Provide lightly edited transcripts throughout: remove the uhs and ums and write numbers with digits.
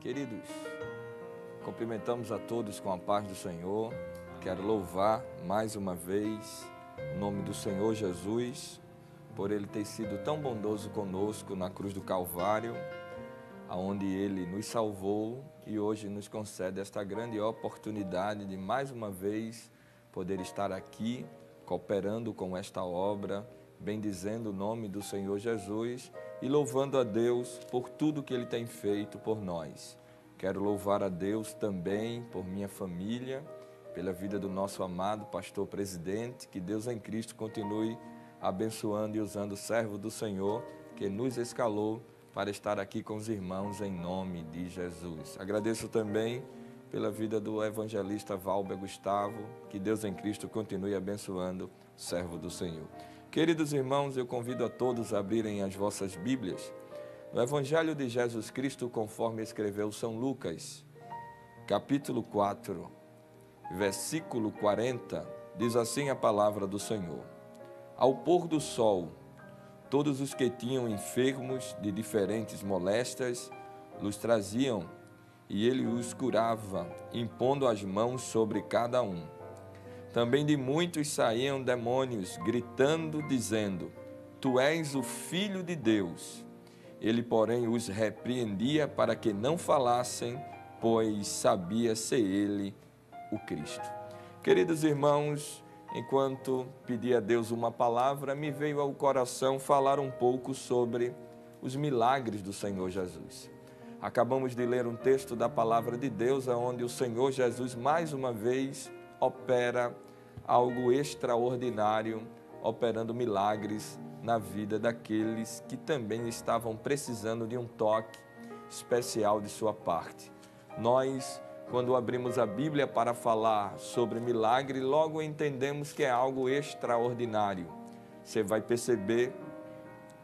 Queridos, cumprimentamos a todos com a paz do Senhor. Quero louvar mais uma vez o nome do Senhor Jesus, por Ele ter sido tão bondoso conosco na cruz do Calvário, aonde Ele nos salvou e hoje nos concede esta grande oportunidade de mais uma vez poder estar aqui, cooperando com esta obra, bendizendo o nome do Senhor Jesus e louvando a Deus por tudo que Ele tem feito por nós. Quero louvar a Deus também por minha família, pela vida do nosso amado pastor presidente, que Deus em Cristo continue abençoando e usando o servo do Senhor, que nos escalou para estar aqui com os irmãos em nome de Jesus. Agradeço também pela vida do evangelista Valber Gustavo, que Deus em Cristo continue abençoando o servo do Senhor. Queridos irmãos, eu convido a todos a abrirem as vossas Bíblias no Evangelho de Jesus Cristo, conforme escreveu São Lucas, capítulo 4, versículo 40, diz assim a palavra do Senhor. Ao pôr do sol, todos os que tinham enfermos de diferentes moléstias, os traziam, e ele os curava, impondo as mãos sobre cada um. Também de muitos saíam demônios, gritando, dizendo: Tu és o Filho de Deus. Ele, porém, os repreendia para que não falassem, pois sabia ser ele o Cristo. Queridos irmãos, enquanto pedi a Deus uma palavra, me veio ao coração falar um pouco sobre os milagres do Senhor Jesus. Acabamos de ler um texto da palavra de Deus, onde o Senhor Jesus, mais uma vez, opera algo extraordinário, operando milagres na vida daqueles que também estavam precisando de um toque especial de sua parte. Nós, quando abrimos a Bíblia para falar sobre milagre, logo entendemos que é algo extraordinário. Você vai perceber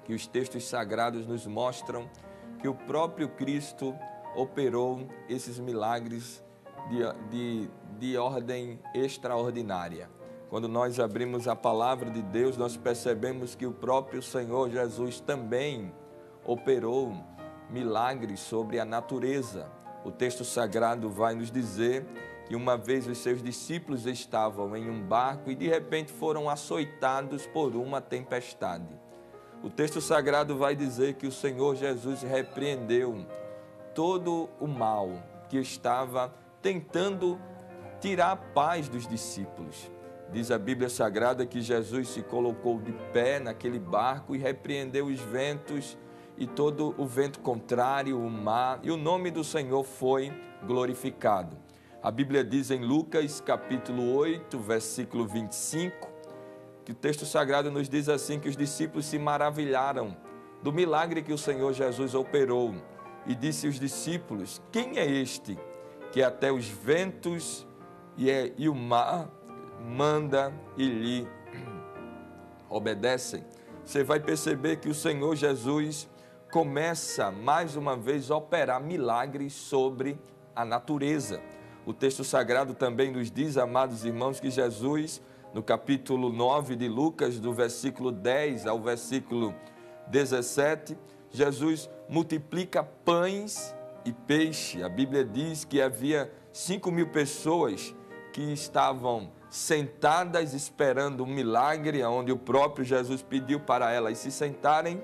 que os textos sagrados nos mostram que o próprio Cristo operou esses milagres de ordem extraordinária. Quando nós abrimos a palavra de Deus, nós percebemos que o próprio Senhor Jesus também operou milagres sobre a natureza. O texto sagrado vai nos dizer que uma vez os seus discípulos estavam em um barco e de repente foram açoitados por uma tempestade. O texto sagrado vai dizer que o Senhor Jesus repreendeu todo o mal que estava tentando tirar a paz dos discípulos. Diz a Bíblia Sagrada que Jesus se colocou de pé naquele barco e repreendeu os ventos e todo o vento contrário, o mar, e o nome do Senhor foi glorificado. A Bíblia diz em Lucas capítulo 8, versículo 25, que o texto sagrado nos diz assim, que os discípulos se maravilharam do milagre que o Senhor Jesus operou. E disse aos discípulos: quem é este que até os ventos e o mar manda e lhe obedecem? Você vai perceber que o Senhor Jesus começa mais uma vez a operar milagres sobre a natureza. O texto sagrado também nos diz, amados irmãos, que Jesus, no capítulo 9 de Lucas, do versículo 10 ao versículo 17, Jesus multiplica pães e peixe. A Bíblia diz que havia 5.000 pessoas que estavam sentadas esperando um milagre, onde o próprio Jesus pediu para elas se sentarem.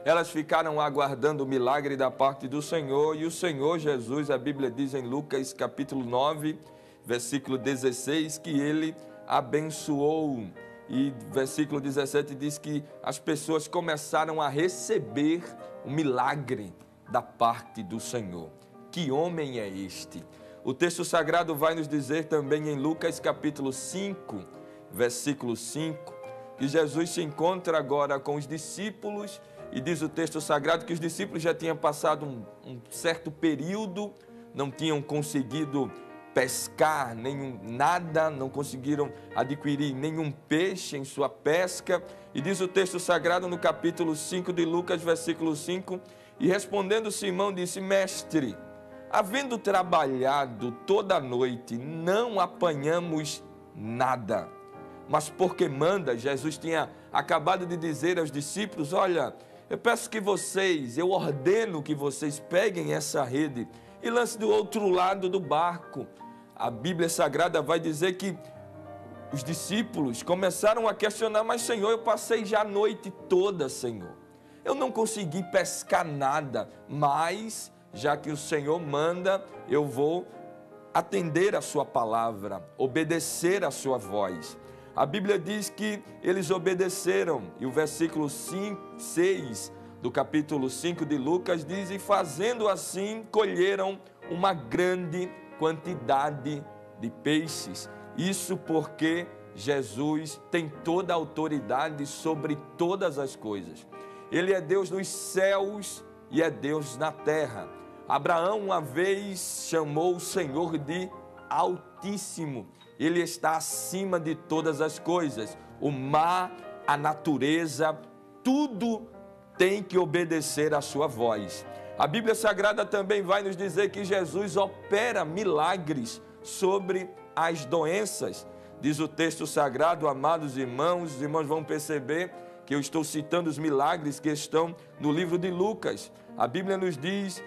Elas ficaram aguardando o milagre da parte do Senhor, e o Senhor Jesus, a Bíblia diz em Lucas capítulo 9, versículo 16, que ele abençoou, e versículo 17 diz que as pessoas começaram a receber o milagre da parte do Senhor. Que homem é este? O texto sagrado vai nos dizer também em Lucas capítulo 5, versículo 5, que Jesus se encontra agora com os discípulos, e diz o texto sagrado que os discípulos já tinham passado um certo período, não tinham conseguido pescar nada, não conseguiram adquirir nenhum peixe em sua pesca. E diz o texto sagrado no capítulo 5 de Lucas, versículo 5, e respondendo Simão disse: Mestre, havendo trabalhado toda a noite, não apanhamos nada. Mas porque manda, Jesus tinha acabado de dizer aos discípulos: olha, eu ordeno que vocês peguem essa rede e lancem do outro lado do barco. A Bíblia Sagrada vai dizer que os discípulos começaram a questionar, mas Senhor, eu passei já a noite toda, Senhor. Eu não consegui pescar nada, mas já que o Senhor manda, eu vou atender a sua palavra, obedecer a sua voz. A Bíblia diz que eles obedeceram, e o versículo 6 do capítulo 5 de Lucas diz, e fazendo assim, colheram uma grande quantidade de peixes. Isso porque Jesus tem toda a autoridade sobre todas as coisas. Ele é Deus nos céus e é Deus na terra. Abraão uma vez chamou o Senhor de Altíssimo. Ele está acima de todas as coisas. O mar, a natureza, tudo tem que obedecer à sua voz. A Bíblia Sagrada também vai nos dizer que Jesus opera milagres sobre as doenças. Diz o texto sagrado, amados irmãos, os irmãos vão perceber que eu estou citando os milagres que estão no livro de Lucas. A Bíblia nos diz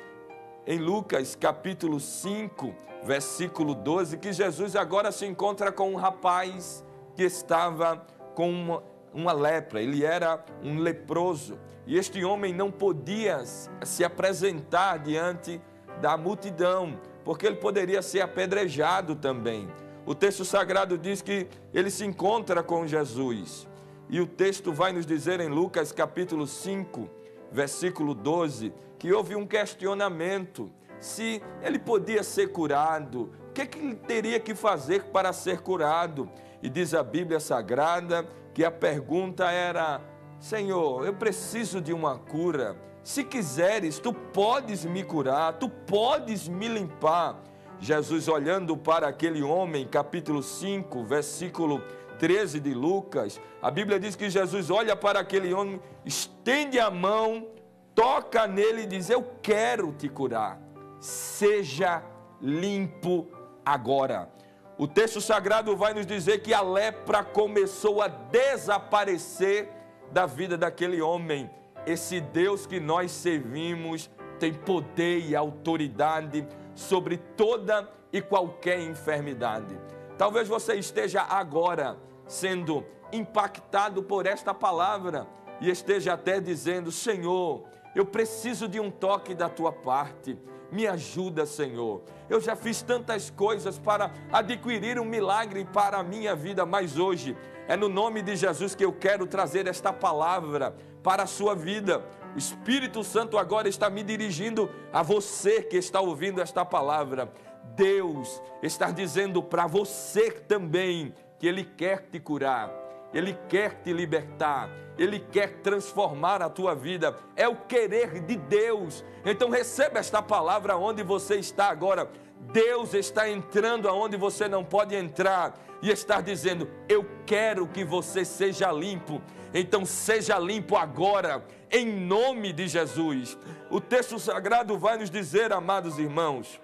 em Lucas capítulo 5, versículo 12, que Jesus agora se encontra com um rapaz que estava com uma lepra. Ele era um leproso e este homem não podia se apresentar diante da multidão, porque ele poderia ser apedrejado também. O texto sagrado diz que ele se encontra com Jesus. E o texto vai nos dizer em Lucas capítulo 5, versículo 12, que houve um questionamento, se ele podia ser curado, o que ele teria que fazer para ser curado? E diz a Bíblia Sagrada que a pergunta era, Senhor, eu preciso de uma cura, se quiseres, tu podes me curar, tu podes me limpar. Jesus, olhando para aquele homem, capítulo 5, versículo 13 de Lucas, a Bíblia diz que Jesus olha para aquele homem, estende a mão, toca nele e diz, eu quero te curar, seja limpo agora. O texto sagrado vai nos dizer que a lepra começou a desaparecer da vida daquele homem. Esse Deus que nós servimos tem poder e autoridade sobre toda e qualquer enfermidade. Talvez você esteja agora sendo impactado por esta palavra e esteja até dizendo, Senhor, eu preciso de um toque da tua parte, me ajuda, Senhor. Eu já fiz tantas coisas para adquirir um milagre para a minha vida, mas hoje é no nome de Jesus que eu quero trazer esta palavra para a sua vida. O Espírito Santo agora está me dirigindo a você que está ouvindo esta palavra. Deus está dizendo para você também que Ele quer te curar, Ele quer te libertar, Ele quer transformar a tua vida. É o querer de Deus. Então receba esta palavra onde você está agora. Deus está entrando aonde você não pode entrar e está dizendo, eu quero que você seja limpo. Então seja limpo agora, em nome de Jesus. O texto sagrado vai nos dizer, amados irmãos,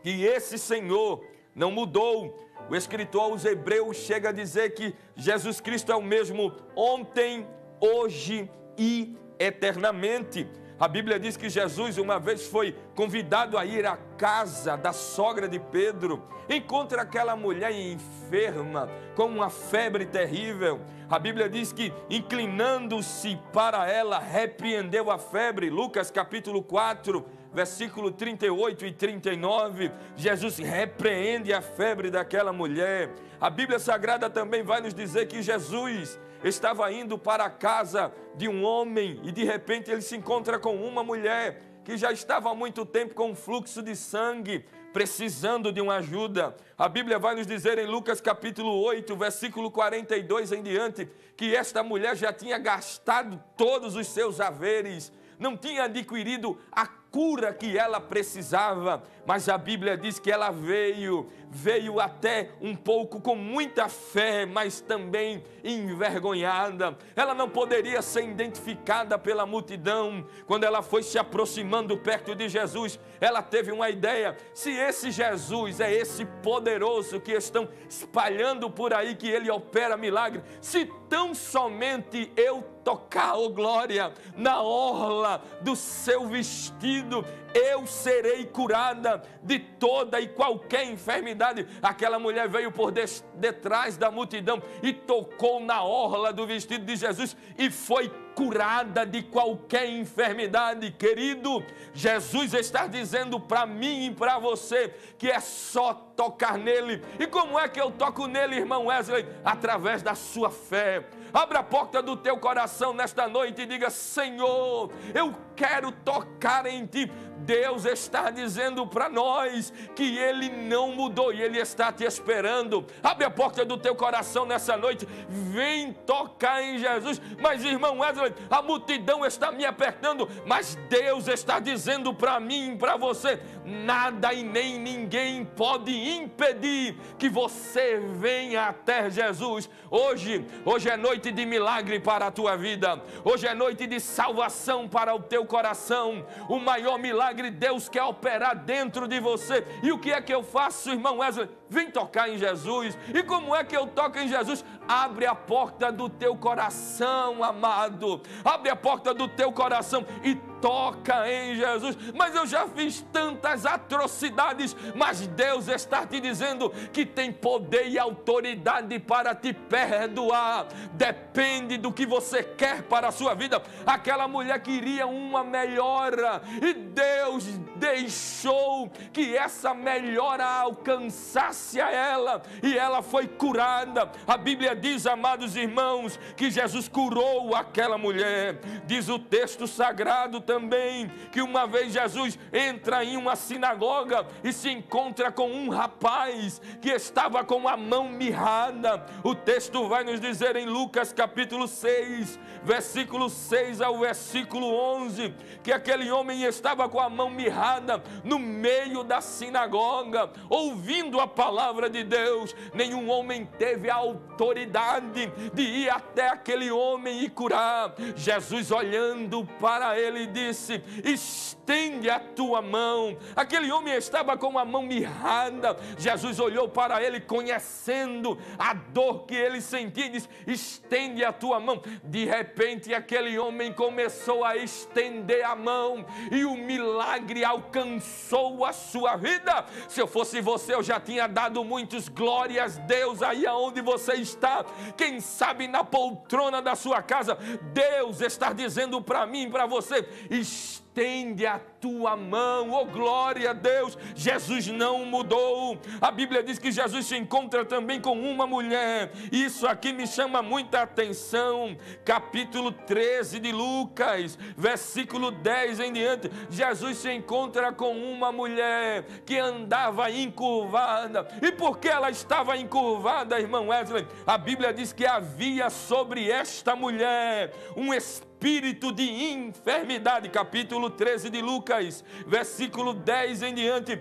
que esse Senhor não mudou. O escritor aos Hebreus chega a dizer que Jesus Cristo é o mesmo ontem, hoje e eternamente. A Bíblia diz que Jesus uma vez foi convidado a ir à casa da sogra de Pedro. Encontra aquela mulher enferma, com uma febre terrível. A Bíblia diz que, inclinando-se para ela, repreendeu a febre. Lucas capítulo 4, versículo 38 e 39. Jesus repreende a febre daquela mulher. A Bíblia Sagrada também vai nos dizer que Jesus estava indo para a casa de um homem e de repente ele se encontra com uma mulher que já estava há muito tempo com um fluxo de sangue, precisando de uma ajuda. A Bíblia vai nos dizer em Lucas capítulo 8, versículo 42 em diante, que esta mulher já tinha gastado todos os seus haveres, não tinha adquirido a cura que ela precisava, mas a Bíblia diz que ela veio até um pouco com muita fé, mas também envergonhada. Ela não poderia ser identificada pela multidão. Quando ela foi se aproximando perto de Jesus, ela teve uma ideia, se esse Jesus é esse poderoso que estão espalhando por aí, que ele opera milagre, se tão somente eu tocar, oh glória, na orla do seu vestido, eu serei curada de toda e qualquer enfermidade. Aquela mulher veio por detrás da multidão e tocou na orla do vestido de Jesus e foi curada de qualquer enfermidade. Querido, Jesus está dizendo para mim e para você que é só tocar nele. E como é que eu toco nele, irmão Wesley? Através da sua fé. Abra a porta do teu coração nesta noite e diga: Senhor, eu quero tocar em ti. Deus está dizendo para nós que Ele não mudou e Ele está te esperando. Abre a porta do teu coração nessa noite, vem tocar em Jesus. Mas, irmão Wesley, a multidão está me apertando, mas Deus está dizendo para mim e para você: nada e nem ninguém pode impedir que você venha até Jesus. Hoje é noite de milagre para a tua vida. Hoje é noite de salvação para o teu coração. O maior milagre Deus quer operar dentro de você. E o que é que eu faço, irmão Wesley? Vem tocar em Jesus. E como é que eu toco em Jesus? Abre a porta do teu coração, amado. Abre a porta do teu coração e toca em Jesus. Mas eu já fiz tantas atrocidades. Mas Deus está te dizendo que tem poder e autoridade para te perdoar. Depende do que você quer para a sua vida. Aquela mulher queria uma melhora e Deus deixou que essa melhora alcançasse a ela e ela foi curada. A Bíblia diz, amados irmãos, que Jesus curou aquela mulher. Diz o texto sagrado também que uma vez Jesus entra em uma sinagoga e se encontra com um rapaz que estava com a mão mirrada. O texto vai nos dizer em Lucas capítulo 6, versículo 6 ao versículo 11, que aquele homem estava com a mão mirrada no meio da sinagoga, ouvindo a palavra de Deus. Nenhum homem teve a autoridade de ir até aquele homem e curar. Jesus, olhando para ele, disse: estende a tua mão. Aquele homem estava com a mão mirrada. Jesus olhou para ele, conhecendo a dor que ele sentia, e disse: estende a tua mão. De repente aquele homem começou a estender a mão e o milagre alcançou a sua vida. Se eu fosse você, eu já tinha dado muitos glórias a Deus aí aonde você está. Quem sabe na poltrona da sua casa. Deus está dizendo para mim e para você: estende a tua mão. Oh, glória a Deus. Jesus não mudou. A Bíblia diz que Jesus se encontra também com uma mulher. Isso aqui me chama muita atenção. Capítulo 13 de Lucas, versículo 10 em diante. Jesus se encontra com uma mulher que andava encurvada. E por que ela estava encurvada, irmão Wesley? A Bíblia diz que havia sobre esta mulher um espírito de enfermidade. Capítulo 13 de Lucas, versículo 10 em diante.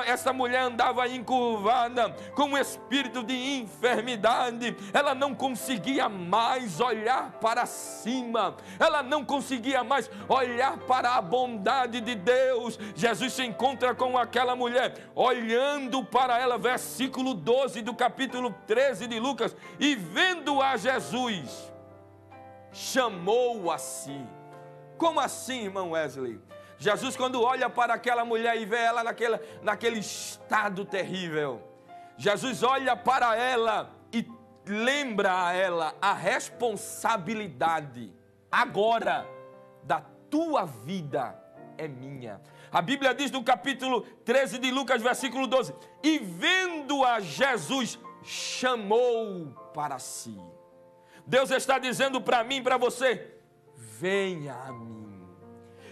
Essa mulher andava encurvada com um espírito de enfermidade. Ela não conseguia mais olhar para cima. Ela não conseguia mais olhar para a bondade de Deus. Jesus se encontra com aquela mulher, olhando para ela, versículo 12 do capítulo 13 de Lucas, e vendo a Jesus, chamou a si. Como assim, irmão Wesley? Jesus, quando olha para aquela mulher e vê ela naquele estado terrível, Jesus olha para ela e lembra a ela a responsabilidade agora da tua vida é minha. A Bíblia diz no capítulo 13 de Lucas, versículo 12, e vendo-a Jesus, chamou para si. Deus está dizendo para mim e para você: venha a mim.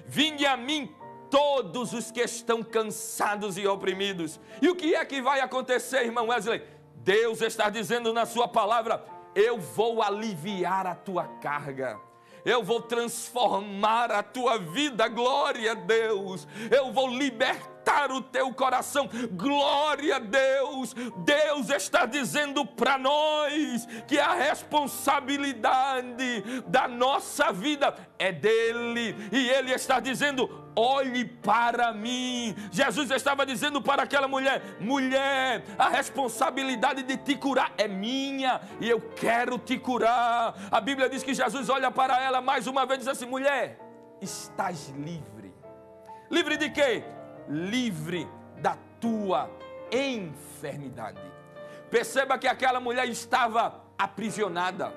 Vinde a mim todos os que estão cansados e oprimidos. E o que é que vai acontecer, irmão Wesley? Deus está dizendo na sua palavra: eu vou aliviar a tua carga. Eu vou transformar a tua vida, glória a Deus. Eu vou libertar o teu coração, glória a Deus. Deus está dizendo para nós que a responsabilidade da nossa vida é dele. E ele está dizendo: olhe para mim. Jesus estava dizendo para aquela mulher: mulher, a responsabilidade de te curar é minha e eu quero te curar. A Bíblia diz que Jesus olha para ela mais uma vez e diz assim: mulher, estás livre. Livre de quê? Livre da tua enfermidade. Perceba que aquela mulher estava aprisionada.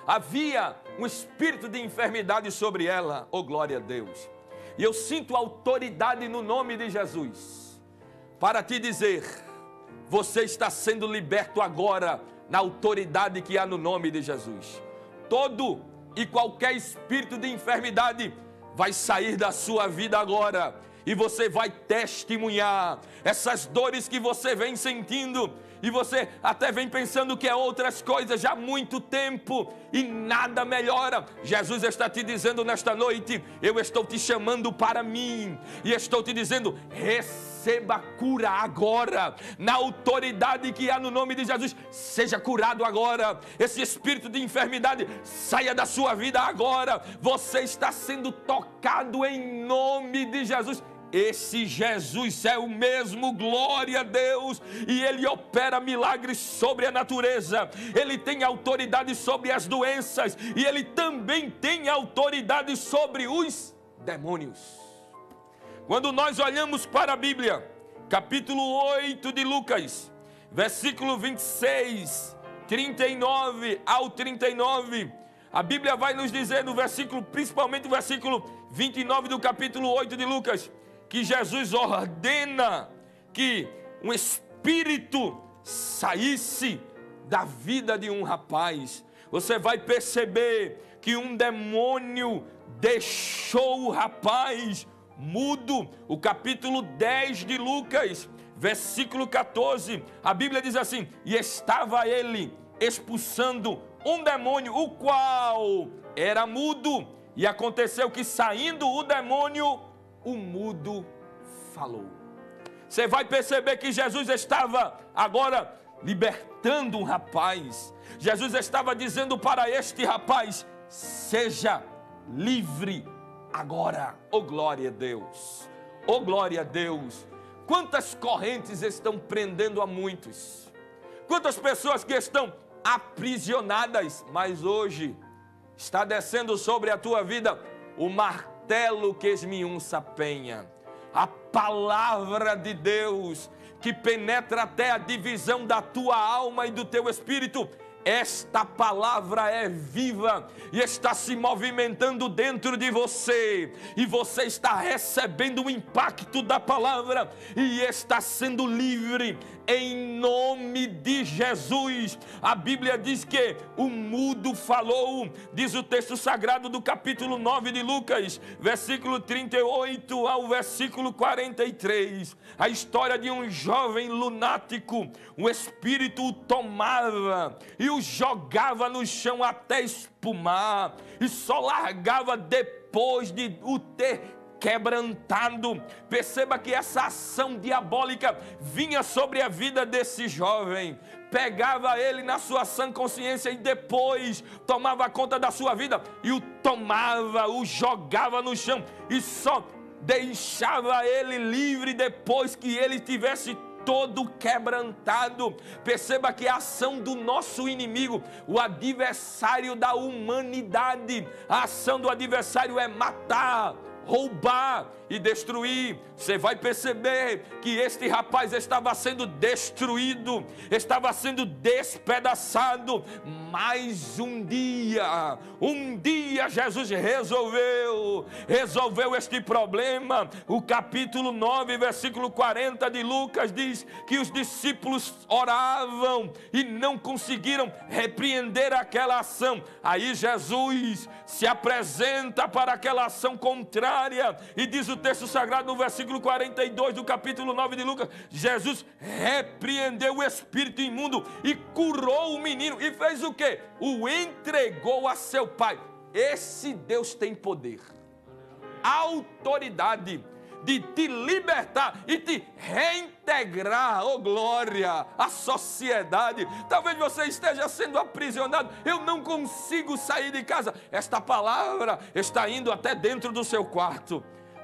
Havia um espírito de enfermidade sobre ela. Oh, glória a Deus. E eu sinto autoridade no nome de Jesus para te dizer: você está sendo liberto agora na autoridade que há no nome de Jesus. Todo e qualquer espírito de enfermidade vai sair da sua vida agora. E você vai testemunhar essas dores que você vem sentindo. E você até vem pensando que é outras coisas já há muito tempo e nada melhora. Jesus está te dizendo nesta noite: eu estou te chamando para mim. E estou te dizendo: receba cura agora. Na autoridade que há no nome de Jesus, seja curado agora. Esse espírito de enfermidade saia da sua vida agora. Você está sendo tocado em nome de Jesus. Esse Jesus é o mesmo, glória a Deus, e Ele opera milagres sobre a natureza. Ele tem autoridade sobre as doenças e Ele também tem autoridade sobre os demônios. Quando nós olhamos para a Bíblia, capítulo 8 de Lucas, versículo 26, 39 ao 39, a Bíblia vai nos dizer no versículo, principalmente o versículo 29 do capítulo 8 de Lucas, que Jesus ordena que um espírito saísse da vida de um rapaz. Você vai perceber que um demônio deixou o rapaz mudo. O capítulo 10 de Lucas, versículo 14, a Bíblia diz assim: e estava ele expulsando um demônio, o qual era mudo. E aconteceu que, saindo o demônio, o mudo falou. Você vai perceber que Jesus estava agora libertando um rapaz. Jesus estava dizendo para este rapaz: seja livre agora. Oh, glória a Deus! Oh, glória a Deus! Quantas correntes estão prendendo a muitos? Quantas pessoas que estão aprisionadas, mas hoje está descendo sobre a tua vida o martelo que esmiunça a penha. A palavra de Deus que penetra até a divisão da tua alma e do teu espírito. Esta palavra é viva e está se movimentando dentro de você, e você está recebendo o impacto da palavra e está sendo livre em nome de Jesus. A Bíblia diz que o mudo falou, diz o texto sagrado do capítulo 9 de Lucas, versículo 38 ao versículo 43, a história de um jovem lunático. O espírito o tomava e o jogava no chão até espumar, e só largava depois de o ter quebrantado. Perceba que essa ação diabólica vinha sobre a vida desse jovem, pegava ele na sua sã consciência e depois tomava conta da sua vida e o tomava, o jogava no chão e só deixava ele livre depois que ele tivesse todo quebrantado. Perceba que a ação do nosso inimigo, o adversário da humanidade, a ação do adversário é matar, roubar e destruir. Você vai perceber que este rapaz estava sendo destruído, estava sendo despedaçado, mas um dia Jesus resolveu este problema. O capítulo 9, versículo 40 de Lucas diz que os discípulos oravam e não conseguiram repreender aquela ação. Aí Jesus se apresenta para aquela ação contrária e diz o texto sagrado no versículo 42 do capítulo 9 de Lucas: Jesus repreendeu o espírito imundo e curou o menino e fez o quê? O entregou a seu pai. Esse Deus tem poder, autoridade de te libertar e te reintegrar, oh glória, à sociedade. Talvez você esteja sendo aprisionado. Eu não consigo sair de casa. Esta palavra está indo até dentro do seu quarto,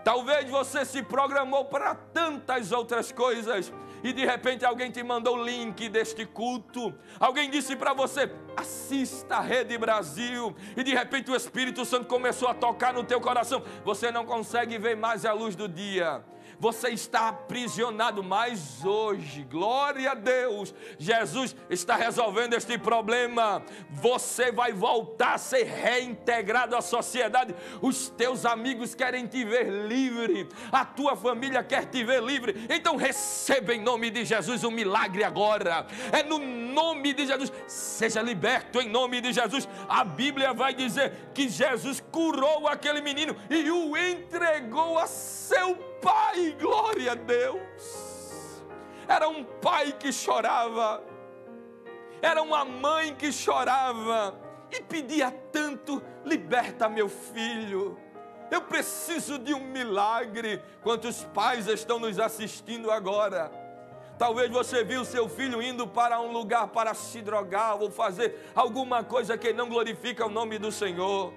Talvez você se programou para tantas outras coisas e de repente alguém te mandou o link deste culto. Alguém disse para você, assista a Rede Brasil. E de repente o Espírito Santo começou a tocar no teu coração. Você não consegue ver mais a luz do dia. Você está aprisionado, mas hoje, glória a Deus, Jesus está resolvendo este problema. Você vai voltar a ser reintegrado à sociedade. Os teus amigos querem te ver livre, a tua família quer te ver livre. Então receba em nome de Jesus um milagre agora. É no nome de Jesus. Seja liberto em nome de Jesus. A Bíblia vai dizer que Jesus curou aquele menino e o entregou a seu pai, glória a Deus. Era um pai que chorava, era uma mãe que chorava e pedia tanto, liberta meu filho, eu preciso de um milagre. Quantos pais estão nos assistindo agora? Talvez você viu seu filho indo para um lugar para se drogar ou fazer alguma coisa que não glorifica o nome do Senhor.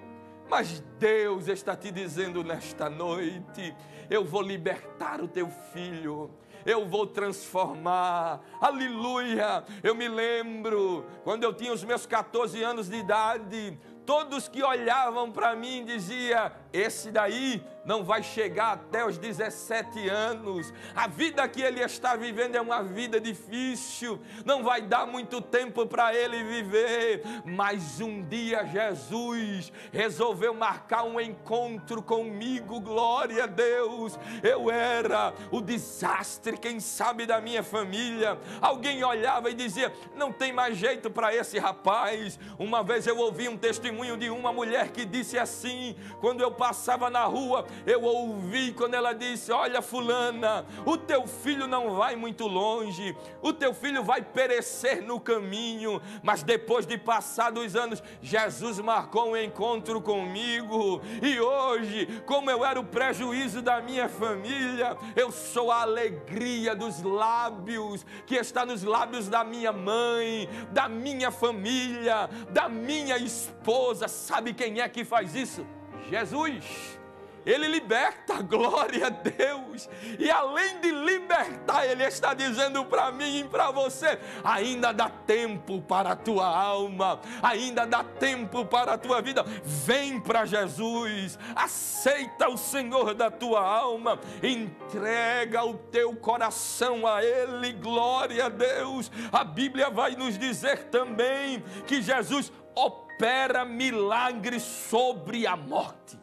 Mas Deus está te dizendo nesta noite, eu vou libertar o teu filho, eu vou transformar, aleluia. Eu me lembro, quando eu tinha os meus 14 anos de idade, todos que olhavam para mim diziam, esse daí não vai chegar até os 17 anos, a vida que ele está vivendo é uma vida difícil, não vai dar muito tempo para ele viver. Mas um dia Jesus resolveu marcar um encontro comigo, glória a Deus. Eu era o desastre, quem sabe, da minha família. Alguém olhava e dizia, não tem mais jeito para esse rapaz. Uma vez eu ouvi um testemunho de uma mulher que disse assim, quando eu passava na rua, eu ouvi quando ela disse, olha fulana, o teu filho não vai muito longe, o teu filho vai perecer no caminho. Mas depois de passados anos, Jesus marcou um encontro comigo, e hoje, como eu era o prejuízo da minha família, eu sou a alegria dos lábios, que está nos lábios da minha mãe, da minha família, da minha esposa. Sabe quem é que faz isso? Jesus. Ele liberta, glória a Deus. E além de libertar, Ele está dizendo para mim e para você, ainda dá tempo para a tua alma, ainda dá tempo para a tua vida. Vem para Jesus, aceita o Senhor da tua alma, entrega o teu coração a Ele, glória a Deus. A Bíblia vai nos dizer também que Jesus opera milagres sobre a morte.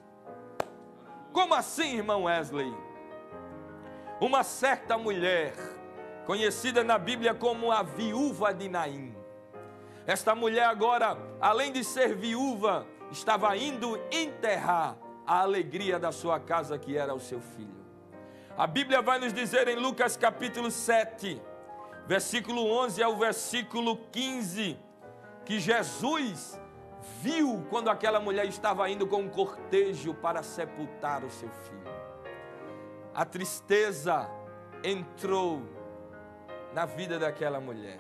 Como assim, irmão Wesley? Uma certa mulher, conhecida na Bíblia como a viúva de Naim. Esta mulher agora, além de ser viúva, estava indo enterrar a alegria da sua casa, que era o seu filho. A Bíblia vai nos dizer em Lucas capítulo 7, versículo 11 ao versículo 15, que Jesus viu quando aquela mulher estava indo com um cortejo para sepultar o seu filho. A tristeza entrou na vida daquela mulher.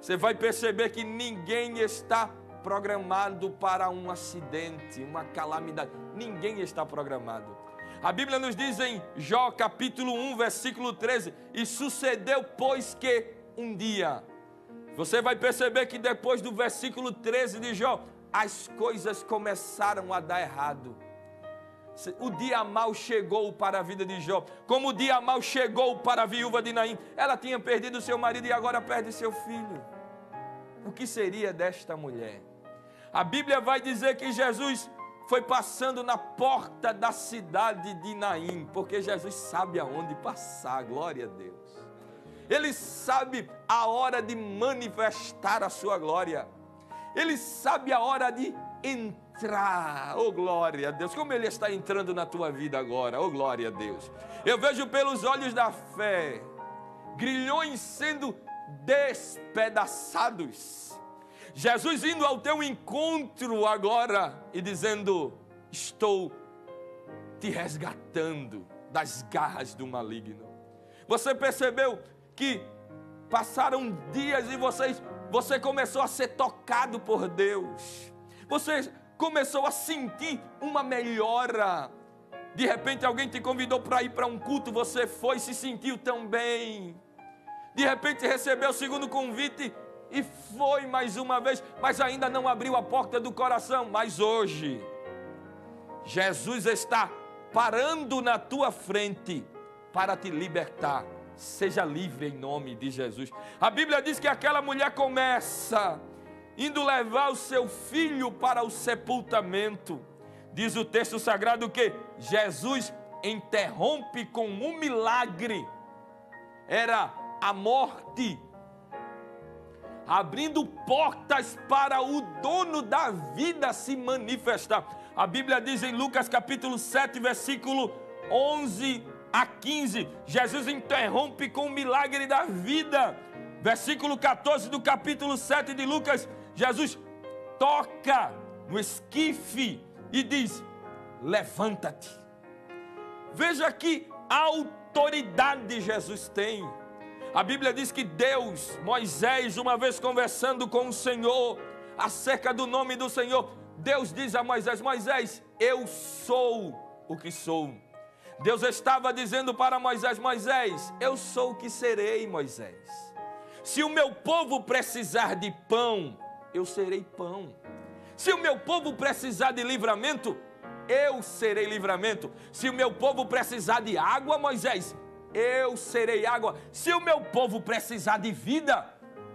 Você vai perceber que ninguém está programado para um acidente, uma calamidade. Ninguém está programado. A Bíblia nos diz em Jó capítulo 1, versículo 13, e sucedeu, pois, que um dia. Você vai perceber que depois do versículo 13 de Jó, as coisas começaram a dar errado. O dia mau chegou para a vida de Jó, como o dia mau chegou para a viúva de Naim. Ela tinha perdido seu marido e agora perde seu filho. O que seria desta mulher? A Bíblia vai dizer que Jesus foi passando na porta da cidade de Naim, porque Jesus sabe aonde passar, glória a Deus. Ele sabe a hora de manifestar a sua glória. Ele sabe a hora de entrar, oh glória a Deus, como Ele está entrando na tua vida agora, oh glória a Deus. Eu vejo pelos olhos da fé, grilhões sendo despedaçados, Jesus indo ao teu encontro agora e dizendo, estou te resgatando das garras do maligno. Você percebeu que passaram dias e você começou a ser tocado por Deus. Você começou a sentir uma melhora. De repente alguém te convidou para ir para um culto, você foi e se sentiu tão bem. De repente recebeu o segundo convite e foi mais uma vez, mas ainda não abriu a porta do coração. Mas hoje, Jesus está parando na tua frente para te libertar. Seja livre em nome de Jesus. A Bíblia diz que aquela mulher começa indo levar o seu filho para o sepultamento. Diz o texto sagrado que Jesus interrompe com um milagre. Era a morte, abrindo portas para o dono da vida se manifestar. A Bíblia diz em Lucas capítulo 7, versículo 11 a 15, Jesus interrompe com o milagre da vida. Versículo 14 do capítulo 7 de Lucas, Jesus toca no esquife e diz: levanta-te. Veja que autoridade Jesus tem. A Bíblia diz que Deus, Moisés, uma vez conversando com o Senhor, acerca do nome do Senhor, Deus diz a Moisés: Moisés, eu sou o que sou. Deus estava dizendo para Moisés: Moisés, eu sou o que serei, Moisés. Se o meu povo precisar de pão, eu serei pão. Se o meu povo precisar de livramento, eu serei livramento. Se o meu povo precisar de água, Moisés, eu serei água. Se o meu povo precisar de vida,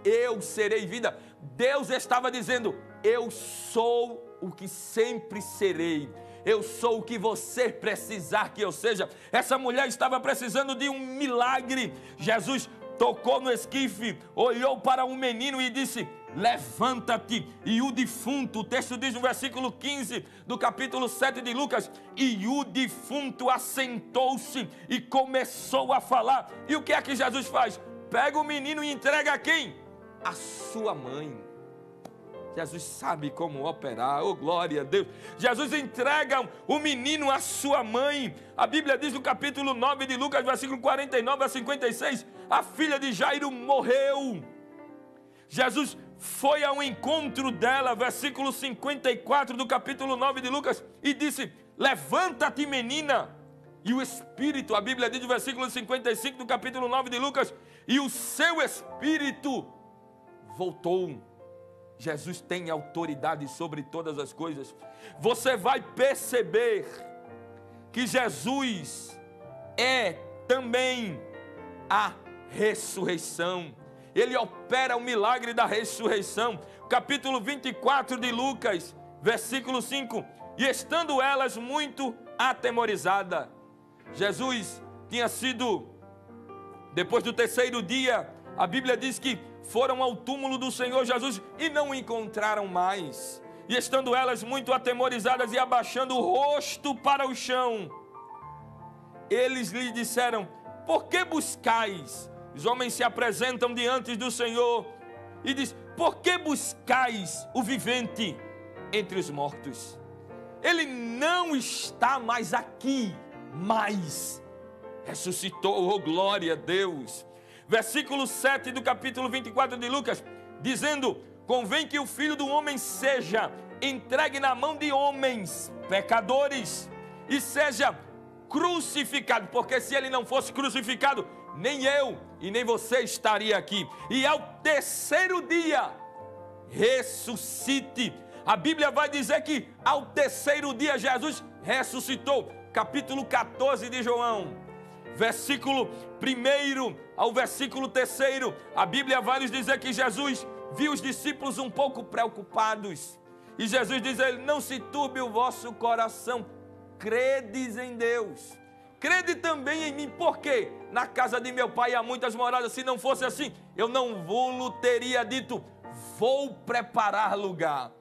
eu serei vida. Deus estava dizendo: eu sou o que sempre serei. Eu sou o que você precisar que eu seja. Essa mulher estava precisando de um milagre. Jesus tocou no esquife, olhou para um menino e disse: levanta-te. E o defunto, o texto diz no versículo 15 do capítulo 7 de Lucas, e o defunto assentou-se e começou a falar. E o que é que Jesus faz? Pega o menino e entrega a quem? A sua mãe. Jesus sabe como operar, oh glória a Deus. Jesus entrega o menino à sua mãe. A Bíblia diz no capítulo 9 de Lucas, versículo 49 a 56, a filha de Jairo morreu. Jesus foi ao encontro dela, versículo 54 do capítulo 9 de Lucas, e disse: levanta-te, menina. E o espírito, a Bíblia diz no versículo 55 do capítulo 9 de Lucas, e o seu espírito voltou. Jesus tem autoridade sobre todas as coisas. Você vai perceber que Jesus é também a ressurreição. Ele opera o milagre da ressurreição. Capítulo 24 de Lucas, versículo 5. E estando elas muito atemorizadas, Jesus tinha sido, depois do terceiro dia, a Bíblia diz que foram ao túmulo do Senhor Jesus e não o encontraram mais. E estando elas muito atemorizadas e abaixando o rosto para o chão, eles lhe disseram: por que buscais? Os homens se apresentam diante do Senhor e diz: por que buscais o vivente entre os mortos? Ele não está mais aqui, mas ressuscitou, oh glória a Deus. Versículo 7 do capítulo 24 de Lucas, dizendo: convém que o Filho do Homem seja entregue na mão de homens pecadores e seja crucificado, porque se ele não fosse crucificado, nem eu e nem você estaria aqui. E ao terceiro dia ressuscite. A Bíblia vai dizer que ao terceiro dia Jesus ressuscitou. Capítulo 14 de João, versículo 1 ao versículo 3, a Bíblia vai nos dizer que Jesus viu os discípulos um pouco preocupados. E Jesus diz a ele: não se turbe o vosso coração, credes em Deus, crede também em mim, porque na casa de meu pai há muitas moradas. Se não fosse assim, eu não vou-lo teria dito: vou preparar lugar.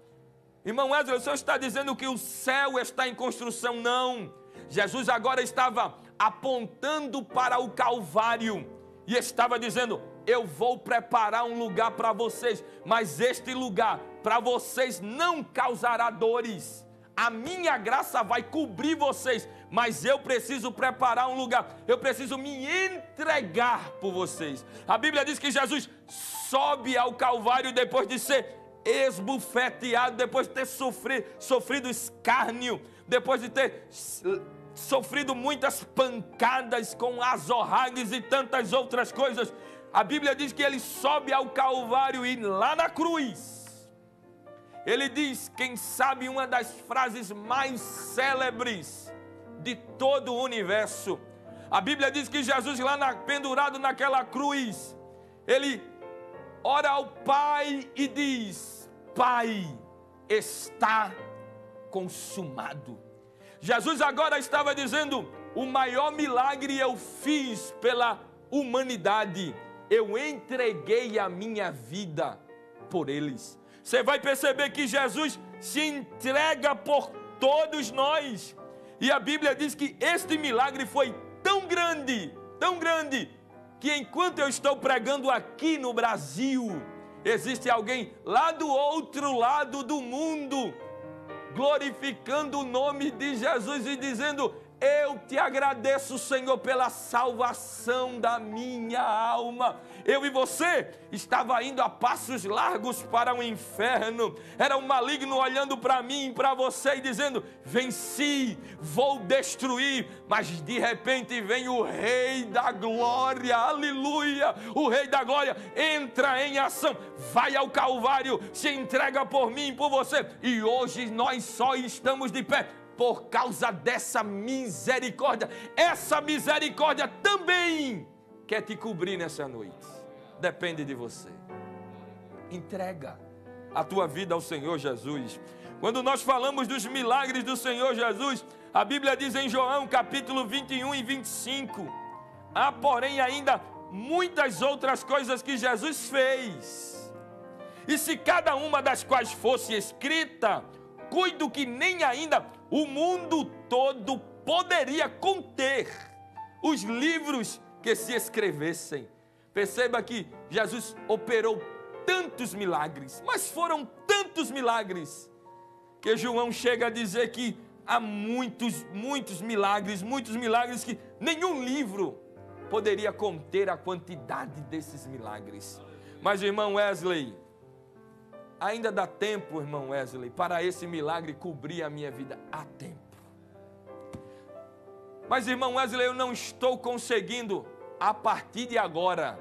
Irmão Wesley, o senhor está dizendo que o céu está em construção? Não. Jesus agora estava apontando para o Calvário e estava dizendo: eu vou preparar um lugar para vocês, mas este lugar para vocês não causará dores. A minha graça vai cobrir vocês, mas eu preciso preparar um lugar, eu preciso me entregar por vocês. A Bíblia diz que Jesus sobe ao Calvário depois de ser esbofeteado, depois de ter sofrido escárnio, depois de ter sofrido muitas pancadas com azorragues e tantas outras coisas, a Bíblia diz que ele sobe ao Calvário e lá na cruz, ele diz, quem sabe uma das frases mais célebres de todo o universo. A Bíblia diz que Jesus lá pendurado naquela cruz, ele ora ao Pai e diz: Pai, está consumado. Jesus agora estava dizendo: o maior milagre eu fiz pela humanidade, eu entreguei a minha vida por eles. Você vai perceber que Jesus se entrega por todos nós. E a Bíblia diz que este milagre foi tão grande, que enquanto eu estou pregando aqui no Brasil, existe alguém lá do outro lado do mundo, glorificando o nome de Jesus e dizendo: eu te agradeço, Senhor, pela salvação da minha alma. Eu e você estava indo a passos largos para o inferno. Era um maligno olhando para mim e para você e dizendo: venci, vou destruir. Mas de repente vem o Rei da Glória, aleluia. O Rei da Glória entra em ação, vai ao Calvário, se entrega por mim e por você. E hoje nós só estamos de pé por causa dessa misericórdia. Essa misericórdia também quer te cobrir nessa noite. Depende de você. Entrega a tua vida ao Senhor Jesus. Quando nós falamos dos milagres do Senhor Jesus, a Bíblia diz em João capítulo 21 e 25: há porém ainda muitas outras coisas que Jesus fez, e se cada uma das quais fosse escrita, cuido que nem ainda o mundo todo poderia conter os livros que se escrevessem. Perceba que Jesus operou tantos milagres, mas foram tantos milagres, que João chega a dizer que há muitos milagres que nenhum livro poderia conter a quantidade desses milagres. Mas, irmão Wesley, ainda dá tempo, irmão Wesley, para esse milagre cobrir a minha vida. Há tempo. Mas, irmão Wesley, eu não estou conseguindo. A partir de agora,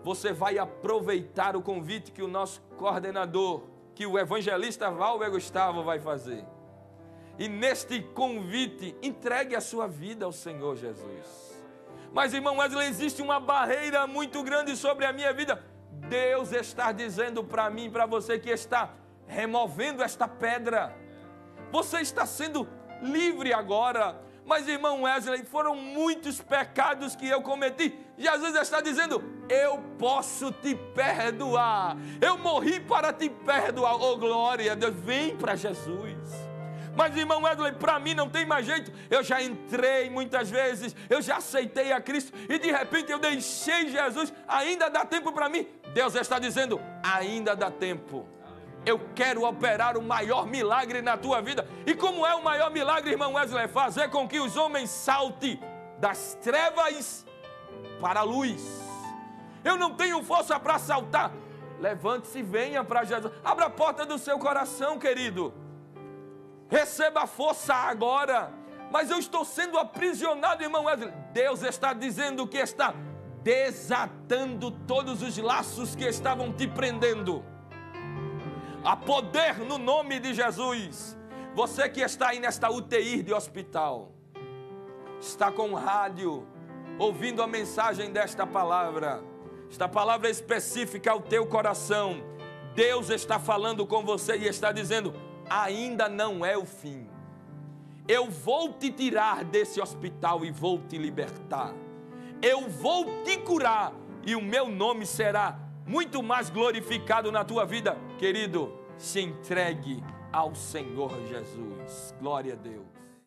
você vai aproveitar o convite que o nosso coordenador, que o evangelista Valber Gustavo vai fazer. E neste convite, entregue a sua vida ao Senhor Jesus. Mas, irmão Wesley, existe uma barreira muito grande sobre a minha vida. Deus está dizendo para mim e para você que está removendo esta pedra. Você está sendo livre agora. Mas, irmão Wesley, foram muitos pecados que eu cometi. Jesus está dizendo: eu posso te perdoar. Eu morri para te perdoar. Oh, glória a Deus, vem para Jesus. Mas, irmão Wesley, para mim não tem mais jeito. Eu já entrei muitas vezes, eu já aceitei a Cristo e de repente eu deixei Jesus. Ainda dá tempo para mim? Deus está dizendo: ainda dá tempo. Eu quero operar o maior milagre na tua vida. E como é o maior milagre, irmão Wesley? Fazer com que os homens saltem das trevas para a luz. Eu não tenho força para saltar. Levante-se e venha para Jesus. Abra a porta do seu coração, querido. Receba a força agora. Mas eu estou sendo aprisionado, irmão Wesley. Deus está dizendo que está desatando todos os laços que estavam te prendendo. Há poder no nome de Jesus. Você que está aí nesta UTI de hospital, está com o rádio, ouvindo a mensagem desta palavra. Esta palavra é específica ao teu coração. Deus está falando com você e está dizendo: ainda não é o fim. Eu vou te tirar desse hospital e vou te libertar. Eu vou te curar e o meu nome será muito mais glorificado na tua vida. Querido, se entregue ao Senhor Jesus. Glória a Deus.